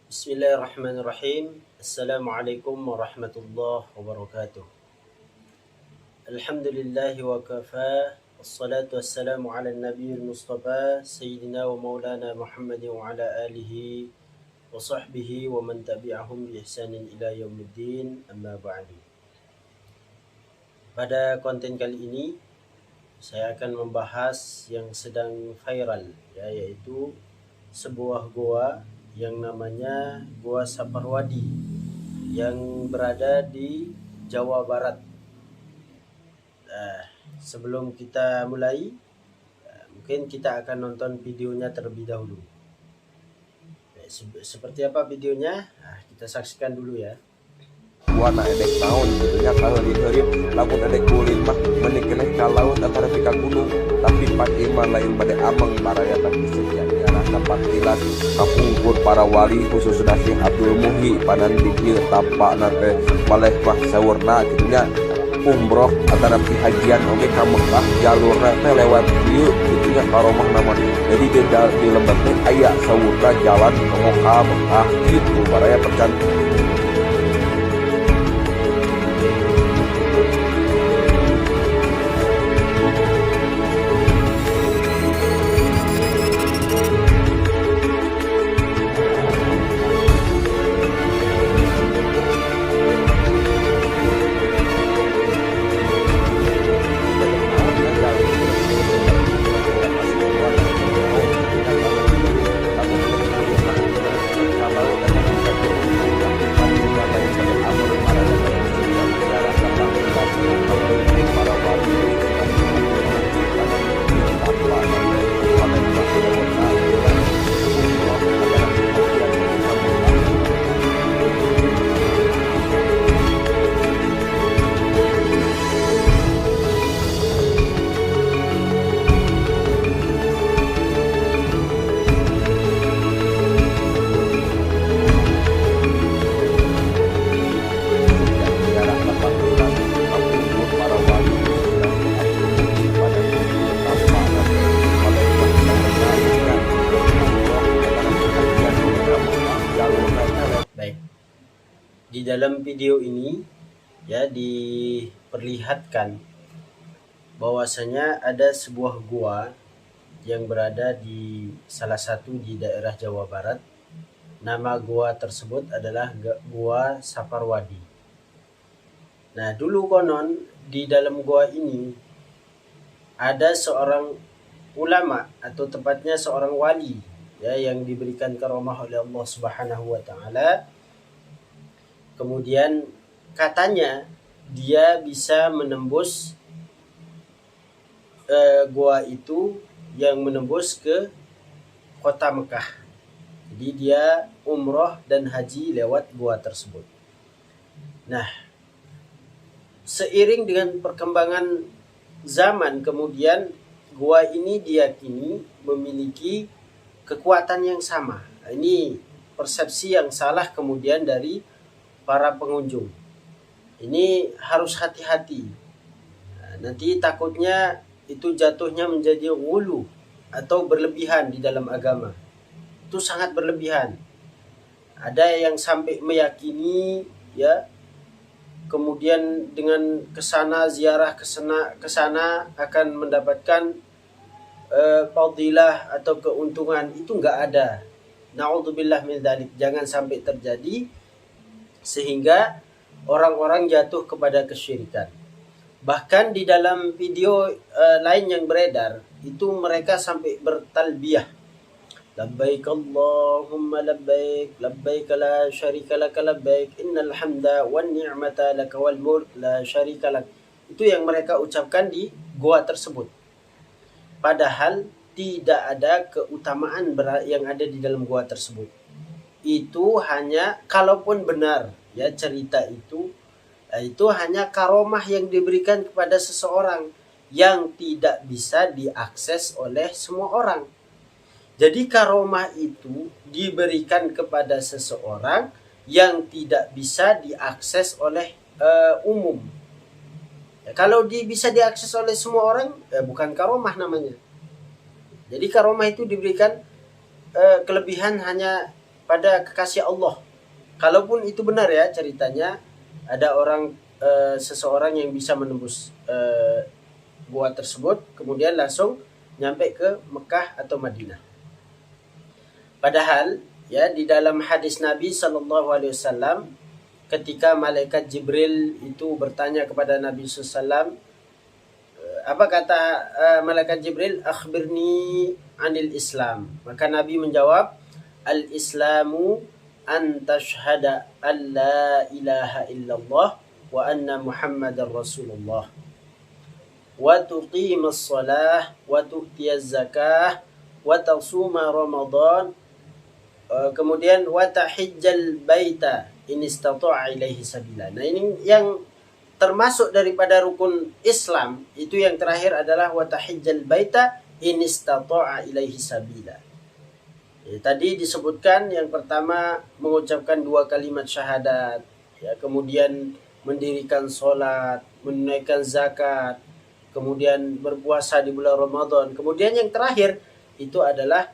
Bismillahirrahmanirrahim. Assalamualaikum warahmatullahi wabarakatuh. Alhamdulillahi wa kafa. Wassalatu wassalamu ala nabiyil mustafa Sayyidina wa maulana Muhammadin wa ala alihi wa sahbihi wa man tabi'ahum bi ihsanin ila yaumiddin. Amma ba'du. Pada konten kali ini saya akan membahas yang sedang viral, yaitu sebuah goa yang namanya Goa Saparwadi yang berada di Jawa Barat. Sebelum kita mulai, mungkin kita akan nonton videonya terlebih dahulu. Seperti apa videonya? Kita saksikan dulu ya. Wana edek naon gitunya kaheulin-heulin lamun edek kulit mah mending keneh ka laut atau ka gunung tapi pan iman lain bade ameng barayatan disediaan daerah kapatilan kapungkur para wali khususna Syekh Abdul Muhyi panan di dieu tampakna teh maleh mah sawerna gitunya umroh atau nabi hajian oge ka Mekah jalurna teh lewat dieu gitunya karomah namun jadi di lembah teh aya sawerna jalan ke Mekah gitu baraya percan. Di dalam video ini ya diperlihatkan bahwasanya ada sebuah gua yang berada di salah satu di daerah Jawa Barat. Nama gua tersebut adalah Gua Saparwadi. Nah, dulu konon di dalam gua ini ada seorang ulama atau tepatnya seorang wali ya yang diberikan karomah oleh Allah Subhanahu wa taala. Kemudian katanya dia bisa menembus gua itu yang menembus ke kota Mekah. Jadi dia umroh dan haji lewat gua tersebut. Nah, seiring dengan perkembangan zaman kemudian gua ini diyakini memiliki kekuatan yang sama. Ini persepsi yang salah kemudian dari para pengunjung. Ini harus hati-hati. Nanti takutnya itu jatuhnya menjadi ghulu atau berlebihan di dalam agama. Itu sangat berlebihan. Ada yang sampai meyakini ya, kemudian dengan kesana ziarah kesana akan mendapatkan fadilah atau keuntungan. Itu enggak ada. Na'udzubillah min dzalik. Jangan sampai terjadi sehingga orang-orang jatuh kepada kesyirikan. Bahkan di dalam video lain yang beredar itu mereka sampai bertalbiyah, labbaik Allahumma labbaik labbaik la syarika laka labbaik innal hamda wan ni'mata laka wal mulk la syarika lak. Itu yang mereka ucapkan di goa tersebut, padahal tidak ada keutamaan yang ada di dalam goa tersebut. Itu hanya, kalaupun benar ya cerita itu hanya karomah yang diberikan kepada seseorang yang tidak bisa diakses oleh semua orang. Jadi karomah itu diberikan kepada seseorang yang tidak bisa diakses oleh umum. Ya, kalau bisa diakses oleh semua orang, bukan karomah namanya. Jadi karomah itu diberikan kelebihan hanya pada kekasih Allah. Kalaupun itu benar ya ceritanya, ada seseorang yang bisa menembus gua tersebut, kemudian langsung nyampe ke Mekah atau Madinah. Padahal ya di dalam hadis Nabi SAW, ketika malaikat Jibril itu bertanya kepada Nabi SAW, apa kata malaikat Jibril? Akhbirni anil Islam. Maka Nabi menjawab, al-Islamu an tashhada an la ilaha illallah wa anna Muhammadar Rasulullah wa tuqimas salah wa tu'tiyaz zakah wa tasuma Ramadan, kemudian wa tahijjal baita in istata'a ilaihi sabila. Nah, ini yang termasuk daripada rukun Islam, itu yang terakhir adalah wa tahijjal baita in istata'a ilaihi sabila. Tadi disebutkan yang pertama mengucapkan 2 kalimat syahadat, ya, kemudian mendirikan sholat, menunaikan zakat, kemudian berpuasa di bulan Ramadan. Kemudian yang terakhir itu adalah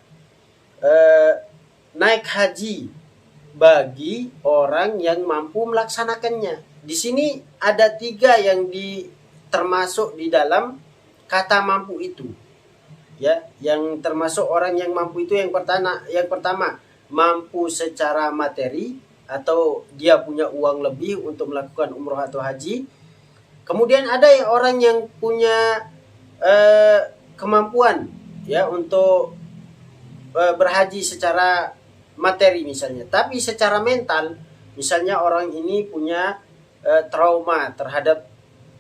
naik haji bagi orang yang mampu melaksanakannya. Di sini ada 3 yang termasuk di dalam kata mampu itu. Ya, yang termasuk orang yang mampu itu yang pertama mampu secara materi atau dia punya uang lebih untuk melakukan umroh atau haji. Kemudian ada orang yang punya kemampuan ya untuk berhaji secara materi misalnya, tapi secara mental misalnya orang ini punya trauma terhadap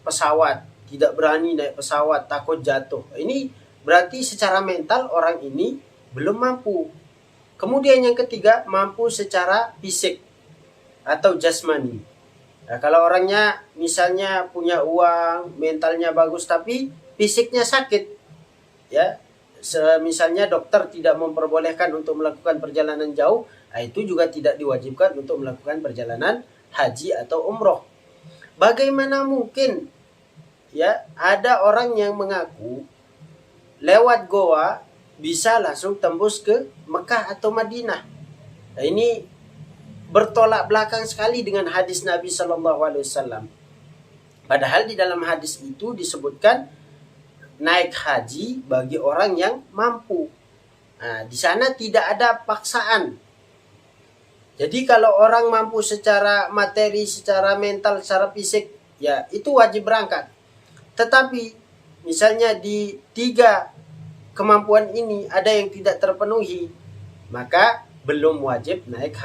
pesawat, tidak berani naik pesawat, takut jatuh. Ini berarti secara mental orang ini belum mampu. Kemudian yang ketiga, mampu secara fisik atau jasmani. Nah, kalau orangnya misalnya punya uang, mentalnya bagus tapi fisiknya sakit, ya, misalnya dokter tidak memperbolehkan untuk melakukan perjalanan jauh, nah itu juga tidak diwajibkan untuk melakukan perjalanan haji atau umroh. Bagaimana mungkin ya ada orang yang mengaku lewat Goa bisa langsung tembus ke Mekah atau Madinah? Nah, ini bertolak belakang sekali dengan hadis Nabi SAW. Padahal di dalam hadis itu disebutkan naik haji bagi orang yang mampu. Nah, di sana tidak ada paksaan. Jadi kalau orang mampu secara materi, secara mental, secara fisik, ya itu wajib berangkat. Tetapi misalnya di 3 kemampuan ini ada yang tidak terpenuhi, maka belum wajib naik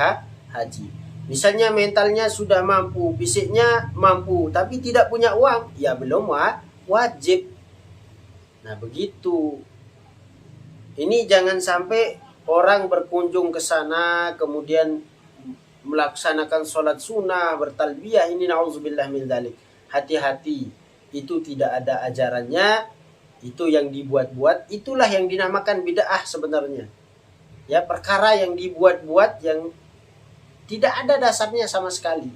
haji. Misalnya mentalnya sudah mampu, fisiknya mampu, tapi tidak punya uang, ya belum wajib. Nah begitu. Ini jangan sampai orang berkunjung ke sana, kemudian melaksanakan sholat sunnah, bertalbiyah, ini na'udzubillah min dzalik. Hati-hati, itu tidak ada ajarannya, itu yang dibuat-buat, itulah yang dinamakan bid'ah sebenarnya. Ya, perkara yang dibuat-buat yang tidak ada dasarnya sama sekali.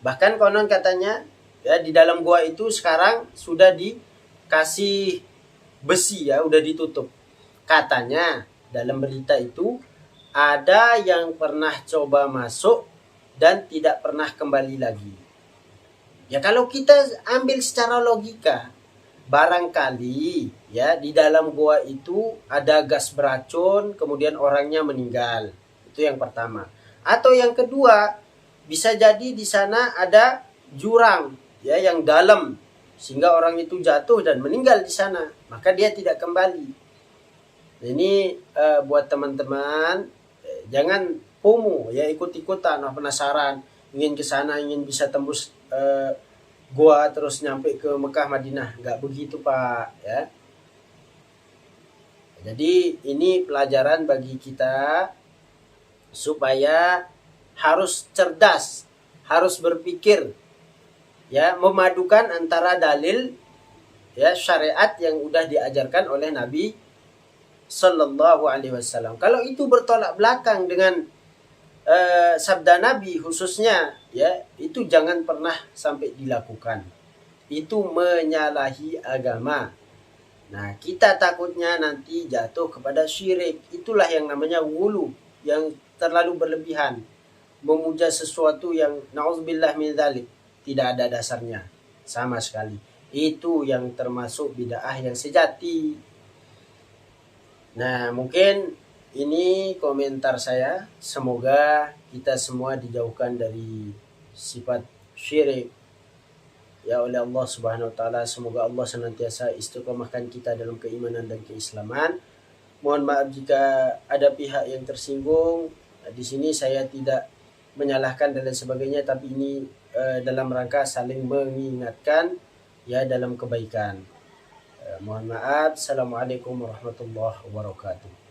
Bahkan konon katanya ya di dalam gua itu sekarang sudah dikasih besi ya, udah ditutup. Katanya dalam berita itu ada yang pernah coba masuk dan tidak pernah kembali lagi. Ya kalau kita ambil secara logika, barangkali ya di dalam gua itu ada gas beracun, kemudian orangnya meninggal. Itu yang pertama. Atau yang kedua, bisa jadi di sana ada jurang ya yang dalam sehingga orang itu jatuh dan meninggal di sana, maka dia tidak kembali. Nah, ini buat teman-teman jangan FOMO ya, ikut-ikutan, penasaran, ingin ke sana, ingin bisa tembus gua terus nyampe ke Mekah Madinah. Enggak begitu, Pak, ya. Jadi ini pelajaran bagi kita supaya harus cerdas, harus berpikir ya, memadukan antara dalil ya syariat yang udah diajarkan oleh Nabi Sallallahu Alaihi Wasallam. Kalau itu bertolak belakang dengan sabda Nabi khususnya ya, itu jangan pernah sampai dilakukan. Itu menyalahi agama. Nah, kita takutnya nanti jatuh kepada syirik. Itulah yang namanya wulu. yang terlalu berlebihan, memuja sesuatu yang na'udzubillah min dzalik, tidak ada dasarnya sama sekali. Itu yang termasuk bid'ah yang sejati. Nah, mungkin ini komentar saya. Semoga kita semua dijauhkan dari sifat syirik ya oleh Allah Subhanahu wa taala. Semoga Allah senantiasa istiqomahkan kita dalam keimanan dan keislaman. Mohon maaf jika ada pihak yang tersinggung. Di sini saya tidak menyalahkan dan lain sebagainya, tapi ini dalam rangka saling mengingatkan ya dalam kebaikan. Mohon maaf. Assalamualaikum warahmatullahi wabarakatuh.